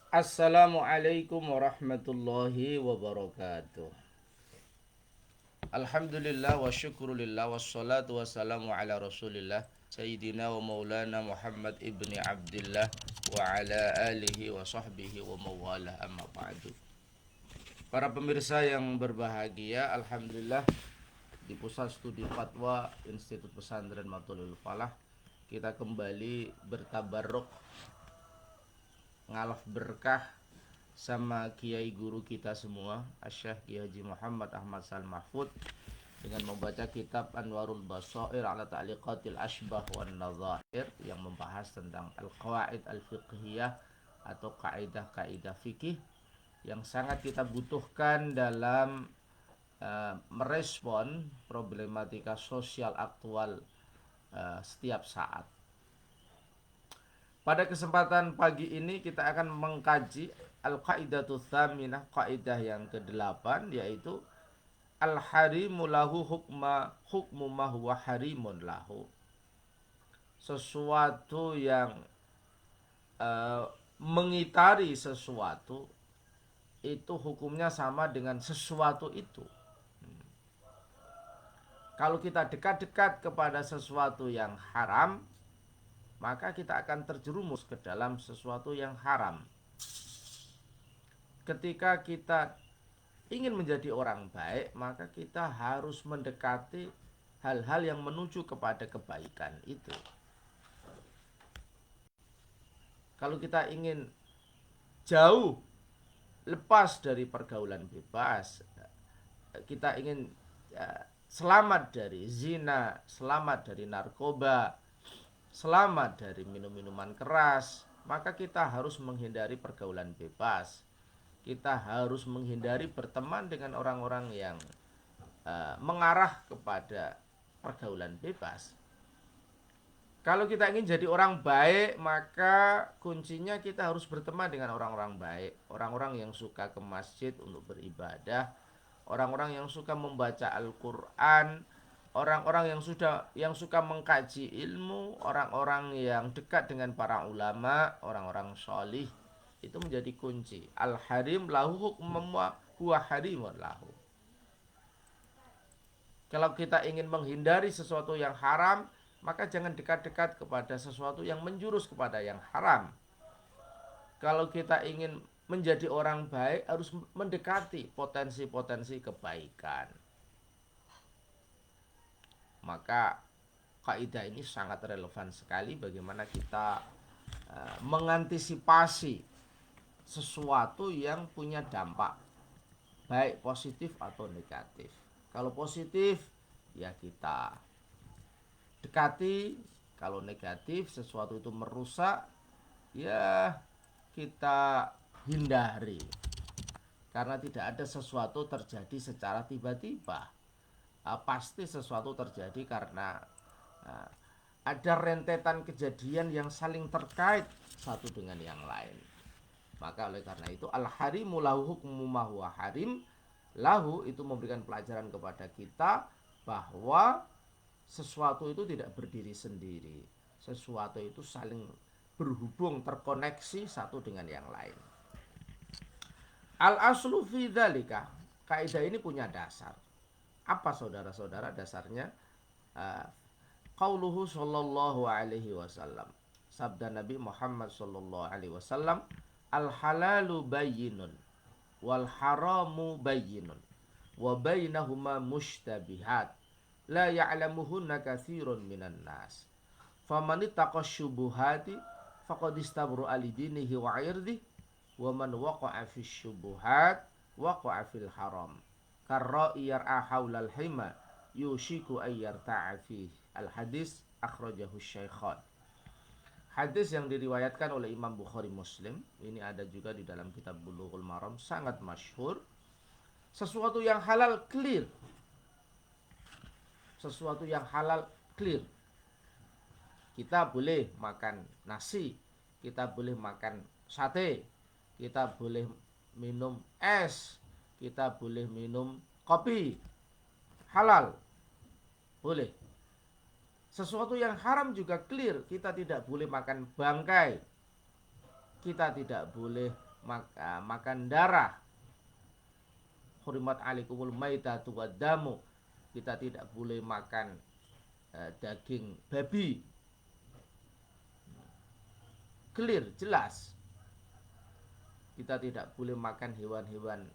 Assalamualaikum warahmatullahi wabarakatuh. Alhamdulillah wa syukrulillah wassalatu wassalamu ala rasulillah Sayyidina wa maulana Muhammad ibni Abdillah wa ala alihi wa sahbihi wa mawalah amma ba'du. Para pemirsa yang berbahagia, Alhamdulillah di Pusat Studi Fatwa Institut Pesantren Matulul Falah kita kembali bertabarruk ngalaf berkah sama kiai guru kita semua, Asy-Syaikh Kiai Haji Muhammad Ahmad Sal Mahfud, dengan membaca kitab Anwarul Basair ala Ta'liqatil Ashbah wan Nadhair yang membahas tentang al-qawaid al-fiqhiyah atau kaidah-kaidah fikih yang sangat kita butuhkan dalam merespon problematika sosial aktual setiap saat. Pada kesempatan pagi ini kita akan mengkaji Al-Qaidatul Tsaminah, kaidah yang ke-8, yaitu Al-harimu lahu hukmu ma huwa harimun lahu. Sesuatu yang mengitari sesuatu itu hukumnya sama dengan sesuatu itu. Kalau kita dekat-dekat kepada sesuatu yang haram, maka kita akan terjerumus ke dalam sesuatu yang haram. Ketika kita ingin menjadi orang baik, maka kita harus mendekati hal-hal yang menuju kepada kebaikan itu. Kalau kita ingin jauh lepas dari pergaulan bebas, kita ingin selamat dari zina, selamat dari narkoba, selamat dari minum-minuman keras, maka kita harus menghindari pergaulan bebas. Kita harus menghindari berteman dengan orang-orang yang mengarah kepada pergaulan bebas. Kalau kita ingin jadi orang baik, maka kuncinya kita harus berteman dengan orang-orang baik, orang-orang yang suka ke masjid untuk beribadah, orang-orang yang suka membaca Al-Quran, orang-orang yang suka mengkaji ilmu, orang-orang yang dekat dengan para ulama, orang-orang sholih. Itu menjadi kunci. Al-harim lahu hukmum huwa harimun lahu. Kalau kita ingin menghindari sesuatu yang haram, maka jangan dekat-dekat kepada sesuatu yang menjurus kepada yang haram. Kalau kita ingin menjadi orang baik, harus mendekati potensi-potensi kebaikan. Maka kaidah ini sangat relevan sekali bagaimana kita mengantisipasi sesuatu yang punya dampak baik positif atau negatif. Kalau positif ya kita dekati, kalau negatif sesuatu itu merusak ya kita hindari. Karena tidak ada sesuatu terjadi secara tiba-tiba. Pasti sesuatu terjadi karena ada rentetan kejadian yang saling terkait satu dengan yang lain. Maka oleh karena itu al-harimu lahu hukmu ma huwa harim lahu, itu memberikan pelajaran kepada kita bahwa sesuatu itu tidak berdiri sendiri. Sesuatu itu saling berhubung, terkoneksi satu dengan yang lain. Al-aslu fi dzalika, kaidah ini punya dasar. Apa saudara-saudara dasarnya? Qauluhu sallallahu alaihi wasallam. Sabda Nabi Muhammad sallallahu alaihi wasallam, al-halalu bayyinun wal haramu bayyinun wa bainahuma mushtabihat la ya'lamuhunna katsirun minan nas. Faman ittaqa syubuhati faqad istabru alidinihi wa 'irdihi wa man waqa'a fi syubuhat waqa'a fil haram. Karra'i yar'a haulal hima yushiku ay yarta'a fihi. Al-hadis akhrajahu Syaikhan. Hadis yang diriwayatkan oleh Imam Bukhari Muslim. Ini ada juga di dalam kitab Bulughul Maram, sangat masyhur. Sesuatu yang halal clear. Sesuatu yang halal clear. Kita boleh makan nasi, kita boleh makan sate, kita boleh minum es, kita boleh minum kopi. Halal. Boleh. Sesuatu yang haram juga clear. Kita tidak boleh makan bangkai, kita tidak boleh makan darah. Hurimat alaikumul maitatu waddamu, kita tidak boleh makan daging babi. Clear, jelas. Kita tidak boleh makan hewan-hewan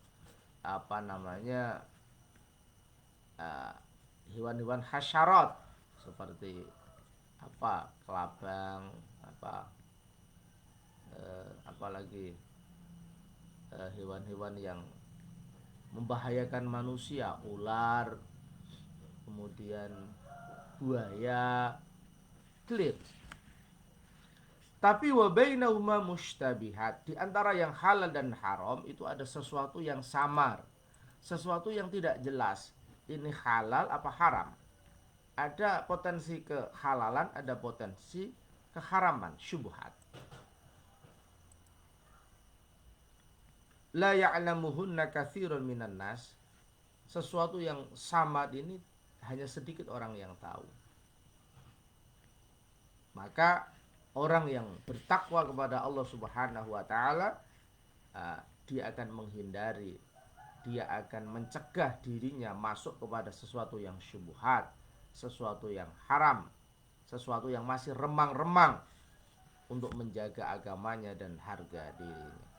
hewan-hewan hasyarat seperti kelabang, apalagi hewan-hewan yang membahayakan manusia, ular, kemudian buaya. Clear. Tapi wa bainahuma mushtabihat, di antara yang halal dan haram itu ada sesuatu yang samar, sesuatu yang tidak jelas. Ini halal apa haram? Ada potensi kehalalan, ada potensi keharaman, syubhat. La ya'lamuhunna katsirun minan nas. Sesuatu yang samar ini hanya sedikit orang yang tahu. Maka orang yang bertakwa kepada Allah Subhanahu wa taala, dia akan menghindari, dia akan mencegah dirinya masuk kepada sesuatu yang syubhat, sesuatu yang haram, sesuatu yang masih remang-remang, untuk menjaga agamanya dan harga dirinya.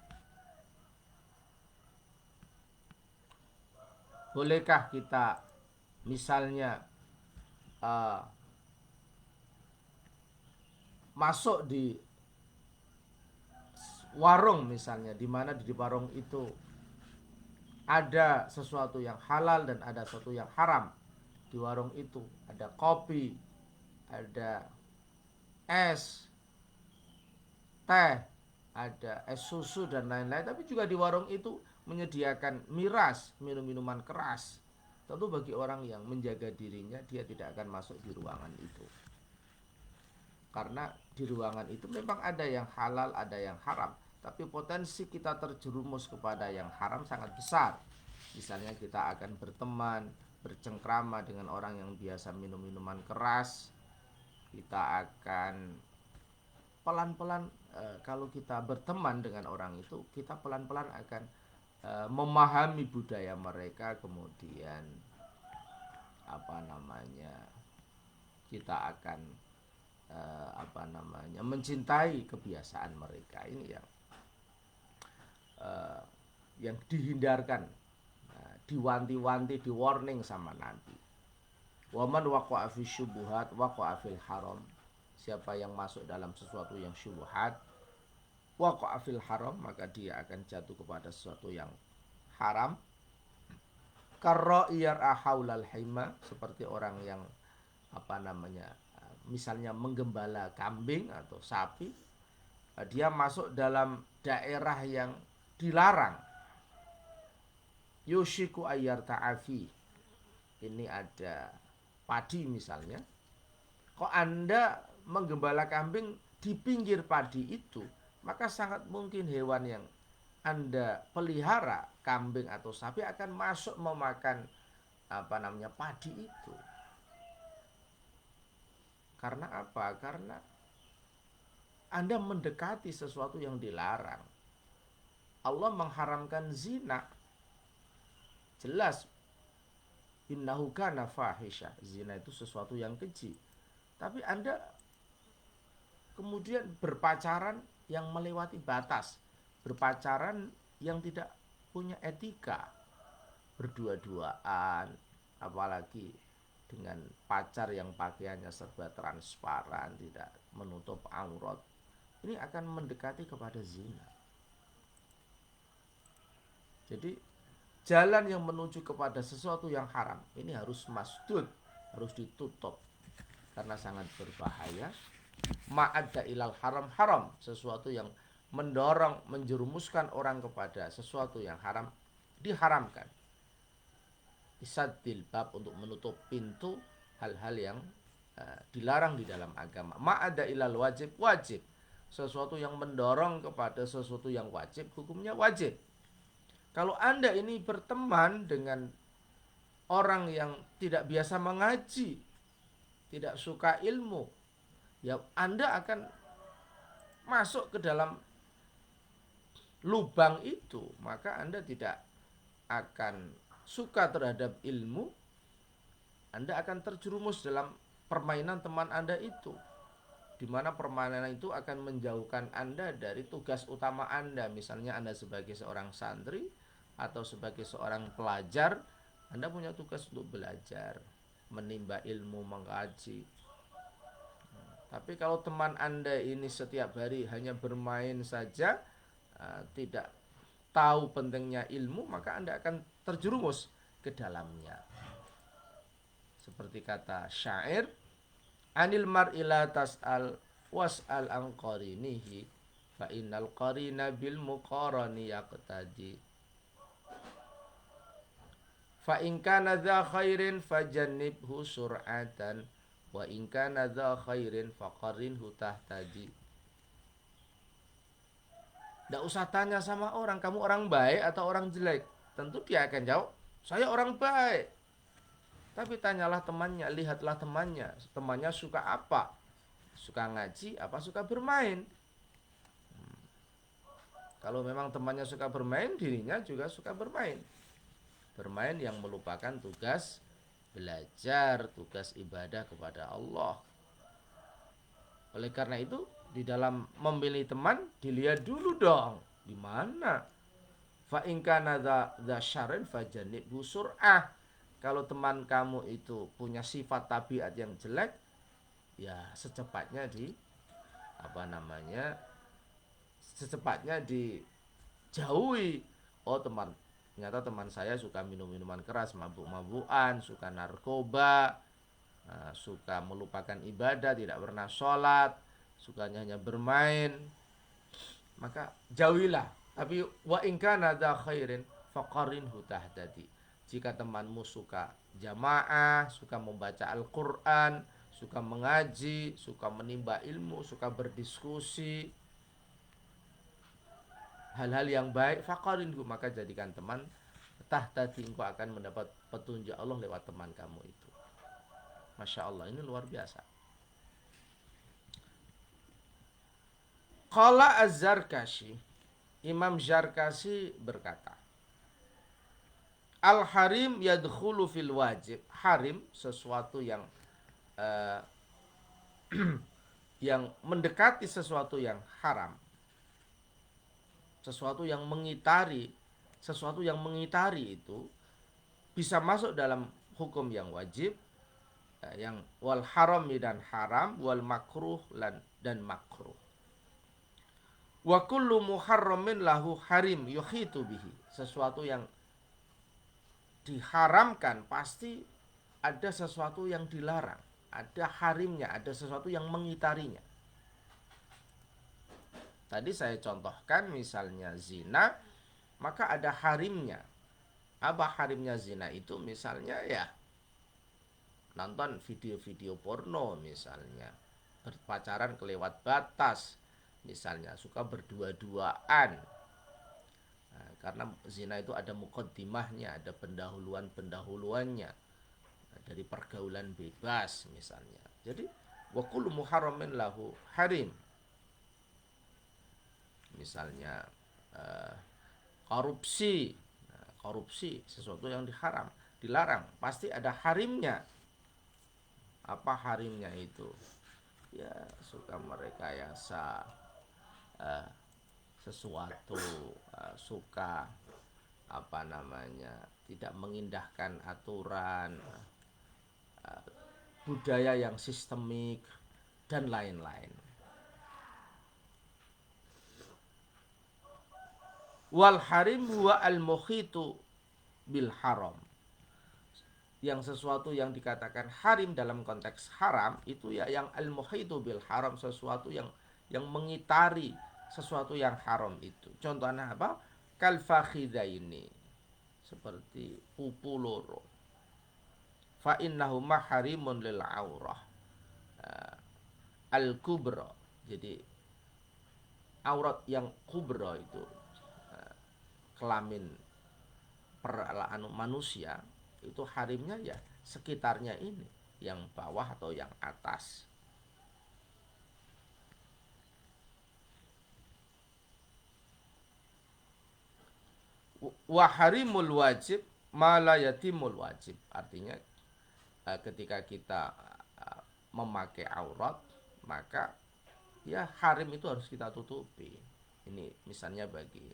Bolehkah kita misalnya masuk di warung misalnya, di mana di warung itu ada sesuatu yang halal dan ada sesuatu yang haram. Di warung itu ada kopi, ada es, teh, ada es susu dan lain-lain. Tapi juga di warung itu menyediakan miras, minum-minuman keras. Tentu bagi orang yang menjaga dirinya, dia tidak akan masuk di ruangan itu. Karena di ruangan itu memang ada yang halal, ada yang haram. Tapi potensi kita terjerumus kepada yang haram sangat besar. Misalnya kita akan berteman, bercengkrama dengan orang yang biasa minum minuman keras. Kita akan pelan-pelan, kalau kita berteman dengan orang itu, kita pelan-pelan akan memahami budaya mereka. Kemudian kita akan mencintai kebiasaan mereka. Ini yang dihindarkan, diwanti-wanti, di warning sama Nabi. Waman waqa'a fi syubuhat waqa'a fil haram. Siapa yang masuk dalam sesuatu yang syubhat, waqa'a fil haram, maka dia akan jatuh kepada sesuatu yang haram. Karra'iyar ahaulal hima, seperti orang yang misalnya menggembala kambing atau sapi, dia masuk dalam daerah yang dilarang. Yushiku ayyar ta'afi, ini ada padi misalnya, kok Anda menggembala kambing di pinggir padi itu, maka sangat mungkin hewan yang Anda pelihara, kambing atau sapi, akan masuk memakan padi itu. Karena apa? Karena Anda mendekati sesuatu yang dilarang. Allah mengharamkan zina. Jelas, innahu kana fahisha. Zina itu sesuatu yang keji. Tapi Anda kemudian berpacaran yang melewati batas, berpacaran yang tidak punya etika, berdua-duaan, apalagi dengan pacar yang pakaiannya serba transparan, tidak menutup aurat. Ini akan mendekati kepada zina. Jadi jalan yang menuju kepada sesuatu yang haram ini harus masdud, harus ditutup, karena sangat berbahaya. Ma'adda ilal haram haram, sesuatu yang mendorong, menjerumuskan orang kepada sesuatu yang haram, diharamkan. Isaddil bab, untuk menutup pintu hal-hal yang dilarang di dalam agama. Ma'adda ilal wajib, wajib, sesuatu yang mendorong kepada sesuatu yang wajib, hukumnya wajib. Kalau Anda ini berteman dengan orang yang tidak biasa mengaji, tidak suka ilmu, ya Anda akan masuk ke dalam lubang itu, maka Anda tidak akan suka terhadap ilmu. Anda akan terjerumus dalam permainan teman Anda itu, di mana permainan itu akan menjauhkan Anda dari tugas utama Anda. Misalnya Anda sebagai seorang santri atau sebagai seorang pelajar, Anda punya tugas untuk belajar, menimba ilmu, mengkaji. Tapi kalau teman Anda ini setiap hari hanya bermain saja, tidak tahu pentingnya ilmu, maka Anda akan terjerumus ke dalamnya. Seperti kata syair, anil mar'i la tas'al was'al an qarinihi fa innal qarina bil muqarani yaqtadi. Fa in kana dza khairin fajannibhu sur'atan wa in kana dza khairin faqarrinhu tahtadi. Tidak usah tanya sama orang, kamu orang baik atau orang jelek. Tentu dia akan jawab, saya orang baik. Tapi tanyalah temannya, lihatlah temannya. Temannya suka apa? Suka ngaji, apa suka bermain? Kalau memang temannya suka bermain, dirinya juga suka bermain. Bermain yang melupakan tugas belajar, tugas ibadah kepada Allah. Oleh karena itu, di dalam memilih teman, dilihat dulu dong, di mana. Fa in kana dza syarrin fajannibhu sur'ah. Kalau teman kamu itu punya sifat tabiat yang jelek, ya secepatnya secepatnya dijauhi. Oh, ternyata teman saya suka minum minuman keras, mabuk-mabukan, suka narkoba, suka melupakan ibadah, tidak pernah sholat, sukanya hanya bermain, maka jauhilah. Tapi wa in kana dza khairin faqarrinhu tahtadi. Jika temanmu suka jamaah, suka membaca Al-Qur'an, suka mengaji, suka menimba ilmu, suka berdiskusi, hal-hal yang baik, faqarrinhu, maka jadikan teman, tahtadi, engkau akan mendapat petunjuk Allah lewat teman kamu itu. Masya Allah, ini luar biasa. Qala Az-Zarkashi, Imam Zarkashi berkata, al-harim yadkhulu fil wajib. Harim sesuatu yang yang mendekati sesuatu yang haram, sesuatu yang mengitari itu bisa masuk dalam hukum yang wajib, yang wal harami dan haram, wal makruh dan makruh. Wa kullu muharramin lahu harim yuhitu bihi. Sesuatu yang diharamkan pasti ada sesuatu yang dilarang, ada harimnya, ada sesuatu yang mengitarinya. Tadi saya contohkan misalnya zina, maka ada harimnya. Apa harimnya zina itu? Misalnya ya nonton video-video porno, misalnya berpacaran kelewat batas, misalnya suka berdua-duaan. Nah, karena zina itu ada muqaddimahnya, ada pendahuluannya, dari pergaulan bebas misalnya. Jadi wa kullu muharramin lahu harim. Misalnya korupsi. Nah, korupsi sesuatu yang dilarang, pasti ada harimnya. Apa harimnya itu? Ya, suka merekayasa sesuatu, suka tidak mengindahkan aturan, budaya yang sistemik dan lain-lain. Wal harim huwa al mukhitu bil haram. Yang sesuatu yang dikatakan harim dalam konteks haram itu ya yang al mukhitu bil haram, sesuatu yang mengitari sesuatu yang haram itu. Contohnya apa? Kal fakhidaini, seperti pupu loro. Fa innahuma harimun lil aurah. Al kubra. Jadi aurat yang kubra itu kelamin manusia itu harimnya ya sekitarnya ini, yang bawah atau yang atas. Wa harimul wajib ma la yatimul wajib. Artinya ketika kita memakai aurat, maka ya harim itu harus kita tutupi. Ini misalnya bagi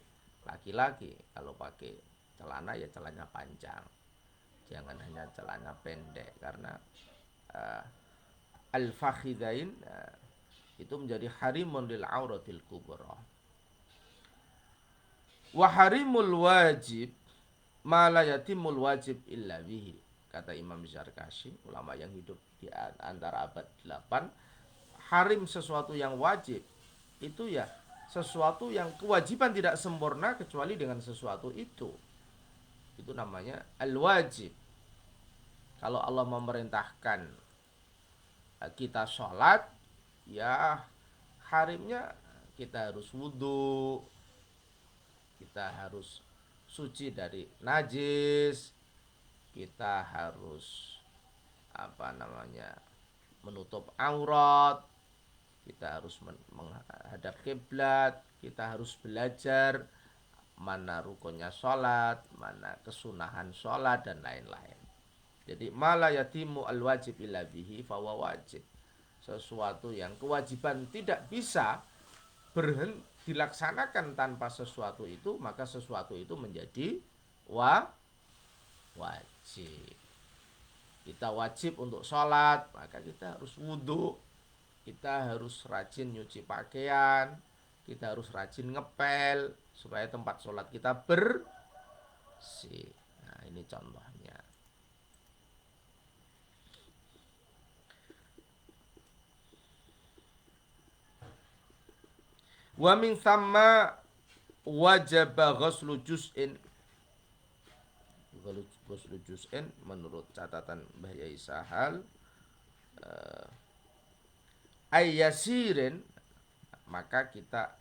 laki-laki, kalau pakai celana ya celana panjang, jangan hanya celana pendek, karena al-fakhidain itu menjadi harimun lil auratil kubra. Wa harimul wajib ma la yatimul wajib illa bihi, kata Imam Zarkashi, ulama yang hidup di antara abad 8. Harim sesuatu yang wajib itu ya sesuatu yang kewajiban tidak sempurna kecuali dengan sesuatu itu. Itu namanya al-wajib. Kalau Allah memerintahkan kita sholat, ya harimnya kita harus wudhu, kita harus suci dari najis, kita harus menutup aurat, kita harus menghadap kiblat, kita harus belajar mana rukunnya sholat, mana kesunahan sholat, dan lain-lain. Jadi mala yatimu al wajib illa bihi fawa wajib. Sesuatu yang kewajiban tidak bisa dilaksanakan tanpa sesuatu itu, maka sesuatu itu menjadi wajib. Kita wajib untuk sholat, maka kita harus wudhu, kita harus rajin nyuci pakaian, kita harus rajin ngepel supaya tempat sholat kita bersih. Nah, ini contohnya. Wa min thamma wajaba ghuslu juz'in. Ghuslu juz'in menurut catatan Mbah Yai Sahal ayyasirin, maka kita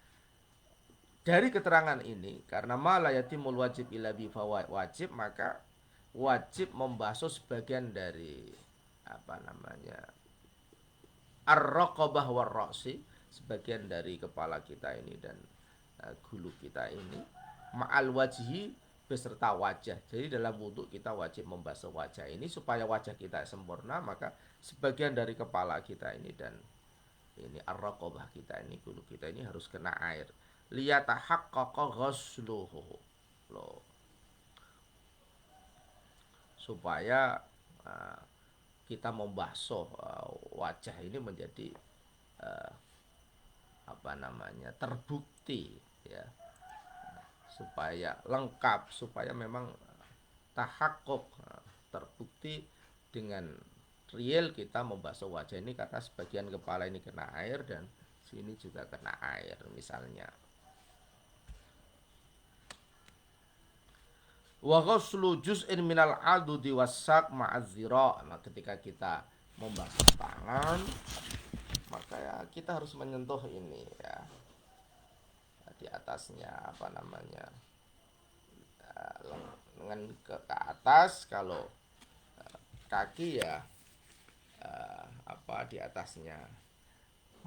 dari keterangan ini, karena ma la yatimul wajib illa bi wajib, maka wajib membasuh sebagian dari ar-raqabah war-ra'si, sebagian dari kepala kita ini dan gulu kita ini, ma'al wajhi, beserta wajah. Jadi dalam wudhu kita wajib membasuh wajah ini supaya wajah kita sempurna, maka sebagian dari kepala kita ini dan ini ar-raqabah kita ini, gulu kita ini harus kena air. Liyatahaqqaqa ghusluhu, supaya kita membasuh wajah ini menjadi terbukti, ya, supaya lengkap, supaya memang tahakkuk, terbukti dengan real kita membasuh wajah ini, karena sebagian kepala ini kena air dan sini juga kena air misalnya. Wa ghuslu juz'in minal adudi wasak ma'azzira. Nah, ketika kita membasuh tangan, maka ya kita harus menyentuh ini, ya, di atasnya lengan ke atas. Kalau kaki ya di atasnya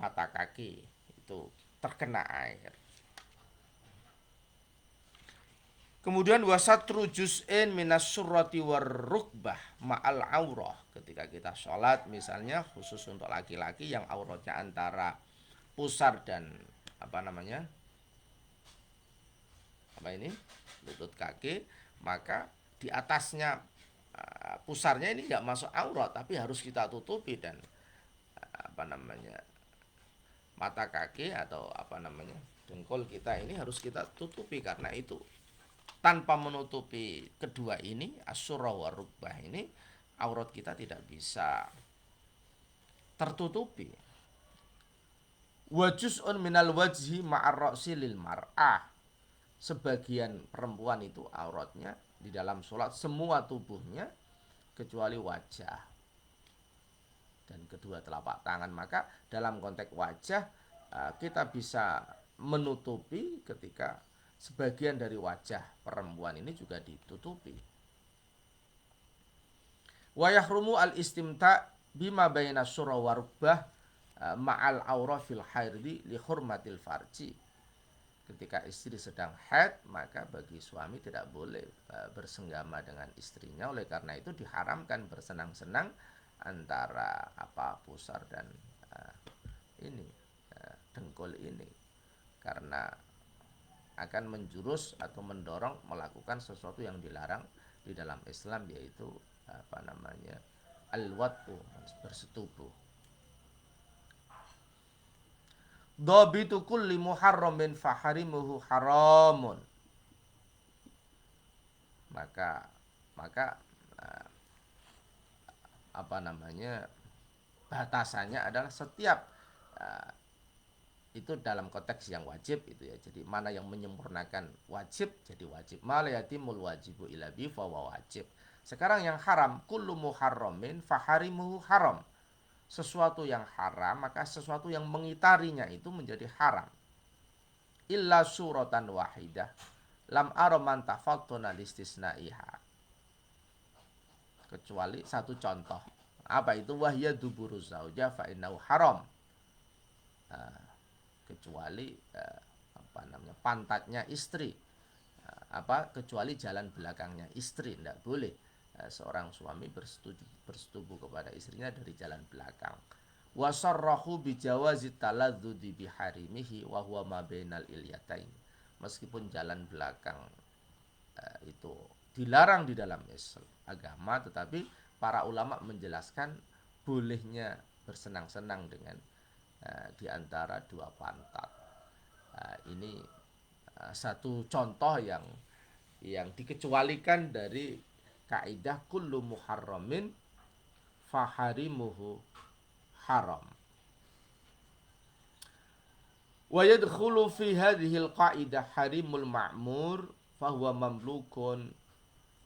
mata kaki itu terkena air. Kemudian wasatru juz'in minas surrati warrukbah ma'al aurah. Ketika kita sholat misalnya, khusus untuk laki-laki yang auratnya antara pusar dan lutut kaki, maka di atasnya pusarnya ini nggak masuk aurat, tapi harus kita tutupi, dan mata kaki atau dengkul kita ini harus kita tutupi, karena itu tanpa menutupi kedua ini, as-surrah wa rukbah ini, aurat kita tidak bisa tertutupi. Wa juz'un minal wajhi ma'ar ra'si lil mar'ah. Sebagian perempuan itu auratnya di dalam sholat semua tubuhnya kecuali wajah dan kedua telapak tangan. Maka dalam konteks wajah kita bisa menutupi ketika sebagian dari wajah perempuan ini juga ditutupi. Wa yahrumu al-istimta' bima baina surah warubah ma'al aurah fil hairdi li hurmatil farji. ketika istri sedang haid, maka bagi suami tidak boleh bersenggama dengan istrinya. Oleh karena itu diharamkan bersenang-senang antara pusar dan ini dengkul ini, karena akan menjurus atau mendorong melakukan sesuatu yang dilarang di dalam Islam, yaitu al-wat'u, bersetubuh. Dhabitu kulli muharramin faharimuhu haramun. Maka batasannya adalah setiap itu dalam konteks yang wajib itu ya. Jadi mana yang menyempurnakan wajib jadi wajib. Ma la yatimul wajibu illa bi fa wajib. Sekarang yang haram, kullu muharramin faharimuhu haram. Sesuatu yang haram, maka sesuatu yang mengitarinya itu menjadi haram. Illa suratan wahidah lam araman tafattuna listisnaiha. Kecuali satu contoh. Apa itu? Wahya duburu zauja fa innahu haram. Kecuali pantatnya istri. Kecuali jalan belakangnya istri, tidak boleh seorang suami bersetubuh kepada istrinya dari jalan belakang. Wasarrahu bijawazi taladzudi biharimihi wa huwa ma bainal ilyatain. Meskipun jalan belakang itu dilarang di dalam Islam agama, tetapi para ulama menjelaskan bolehnya bersenang-senang dengan di antara dua pantat. Ini satu contoh yang dikecualikan dari kaidah kullu muharramin faharimuhu haram. Wa yadkhulu fi hadhihi al-qaidah harimul ma'mur fahuwa mamlukun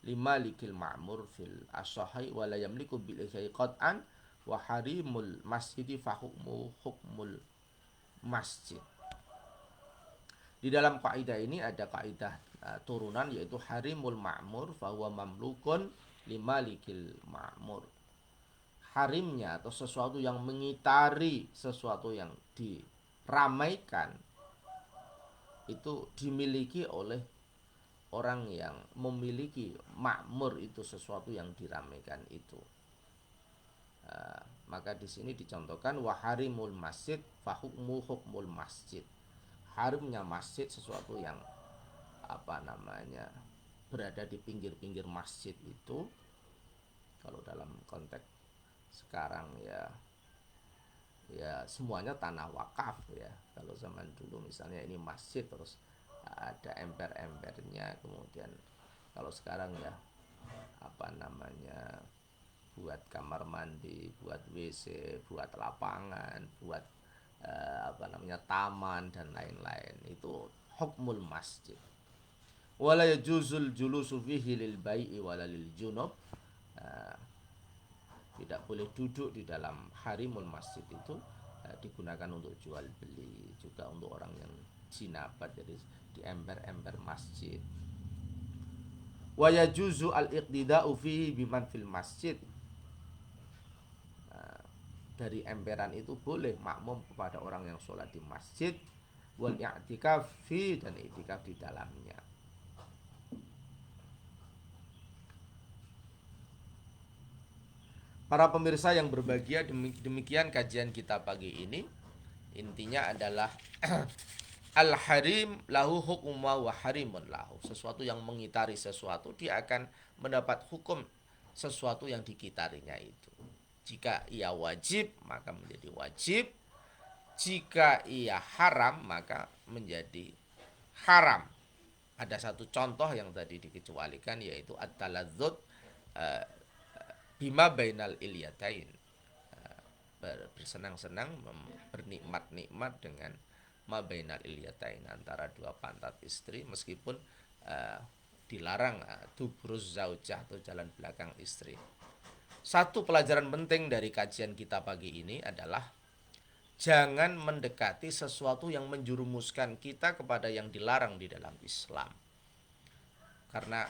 limalikil ma'mur fil asahi wa la yamliku bil ihya qat'an wa harimul masjidi fahukmu hukmul masjid. Di dalam kaidah ini ada kaidah turunan, yaitu harimul ma'mur fahuwa mamlukun limalikil ma'mur. Harimnya atau sesuatu yang mengitari sesuatu yang diramaikan itu dimiliki oleh orang yang memiliki makmur itu, sesuatu yang diramaikan itu. Maka di sini dicontohkan waharimul masjid fahukmu hukmul masjid. Harimnya masjid sesuatu yang berada di pinggir-pinggir masjid itu. Kalau dalam konteks sekarang ya semuanya tanah wakaf ya. Kalau zaman dulu misalnya ini masjid terus ada ember-embernya, kemudian kalau sekarang ya buat kamar mandi, buat WC, buat lapangan, buat taman dan lain-lain, itu hukmul masjid. Wala yajuzul julusu fihi lil bai'i wala lil junub. Tidak boleh duduk di dalam harimul masjid itu, digunakan untuk jual beli, juga untuk orang yang jinabat, jadi di ember-ember masjid. Wa yajuzu al-iqtida'u fihi biman fil masjid. Dari emperan itu boleh makmum kepada orang yang sholat di masjid, wal i'tikaf fi, dan i'tikaf di dalamnya. Para pemirsa yang berbahagia, demikian kajian kita pagi ini. Intinya adalah al-harim lahu hukma wa harimun lahu. Sesuatu yang mengitari sesuatu, dia akan mendapat hukum sesuatu yang dikitarinya itu. Jika ia wajib, maka menjadi wajib. Jika ia haram, maka menjadi haram. Ada satu contoh yang tadi dikecualikan, yaitu at-taladzud bima bainal ilyatain. Bersenang-senang, bernikmat-nikmat dengan ma bainal ilyatain, antara dua pantat istri, meskipun dilarang dubruz zaujah atau jalan belakang istri. Satu pelajaran penting dari kajian kita pagi ini adalah jangan mendekati sesuatu yang menjerumuskan kita kepada yang dilarang di dalam Islam. Karena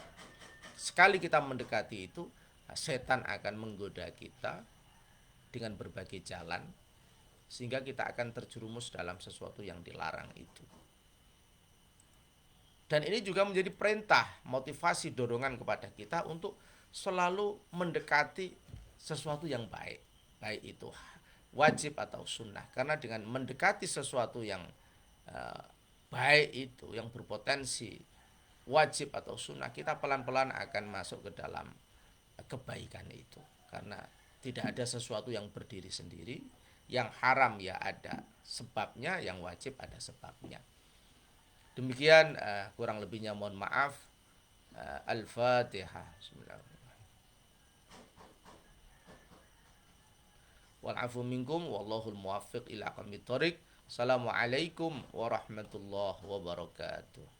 sekali kita mendekati itu, setan akan menggoda kita dengan berbagai jalan, sehingga kita akan terjerumus dalam sesuatu yang dilarang itu. Dan ini juga menjadi perintah, motivasi, dorongan kepada kita untuk selalu mendekati sesuatu yang baik. Baik itu wajib atau sunnah. Karena dengan mendekati sesuatu yang uh, baik itu, yang berpotensi wajib atau sunnah, kita pelan-pelan akan masuk ke dalam kebaikan itu. Karena tidak ada sesuatu yang berdiri sendiri, yang haram ya ada sebabnya, yang wajib ada sebabnya. Demikian kurang lebihnya mohon maaf. Al-Fatihah. Bismillahirrahmanirrahim. Wal afu minkum wallahul muwaffiq ila aqwamit thoriq. Assalamualaikum warahmatullahi wabarakatuh.